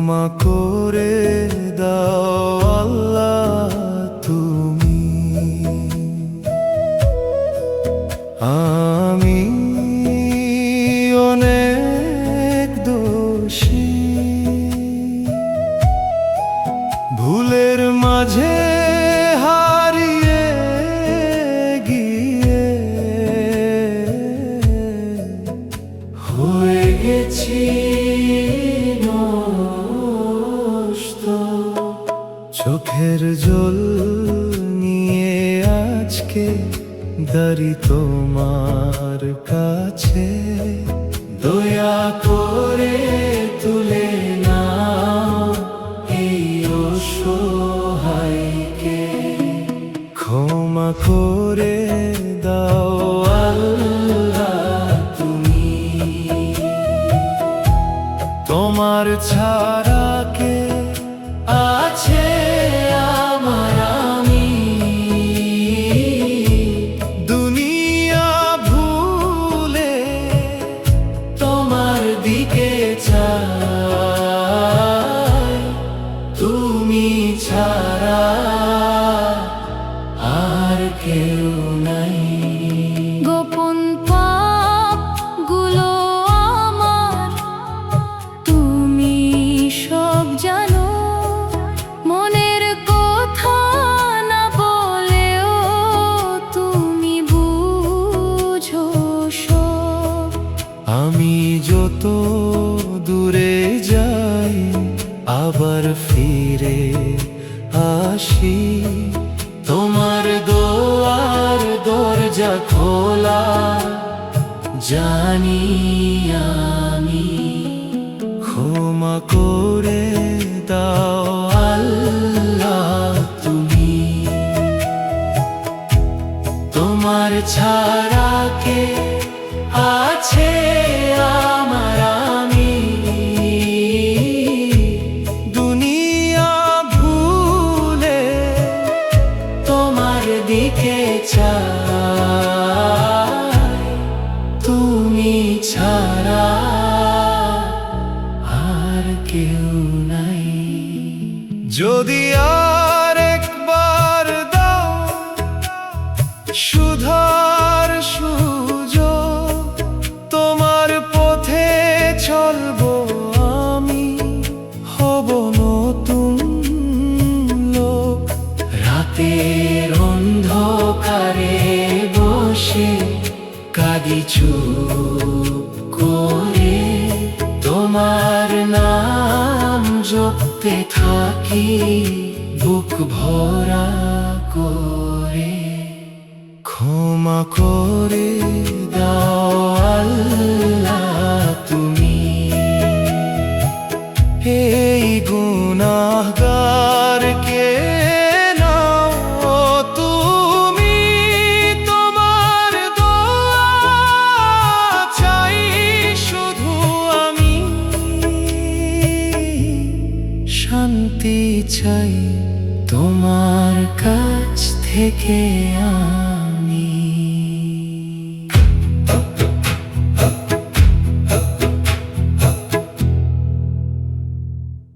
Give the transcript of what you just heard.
ক্ষমা করে দাও আল্লাহ তুমি, আমি অনেক দোষী। ভুলের মাঝে হারিয়ে গিয়ে হয়ে গেছি নষ্ট। চোখের জল নিয়ে আজকে দাঁড়ি তোমার কাছে, দয়া করে তুলে নাও এই অসহায়কে। ক্ষমা করে দাও আল্লাহ তুমি, তোমার ছাড়া কে আছে আমার আমি। দুনিয়া ভুলে তোমার দিকে চাই, তুমি ছাড়া আর কেউ নাই। গোপন পাপ গুলো আমার তুমি সব জানো, মনের কথা না বলেও তুমি বুঝো সব। আমি যত দূরে যাই আবার ফিরে আসি, তোমার দোয়ার দরজা খোলা জানি আমি। ক্ষমা করে দাও আল্লাহ তুমি, তোমার ছাড়া কে আছে আমার আমি। দুনিয়া ভুলে তোমার দিকে চাই, তুমি ছাড়া আর কেউ নাই। যদি আর একবার দাও সুধার সুযোগ, তোমার পথে চলবো আমি, হব নতুন লোক। রাতের অন্ধকারে বসে কাঁদি চুপ করে, তোমার নাম জপতে থাকি বুক ভরা করে। ক্ষমা করে দাও আল্লাহ তুমি, এই গুনাহগারকে নাও তুমি। তোমার দোয়া চাই শুধু আমি, শান্তি চাই তোমার কাছ থেকে।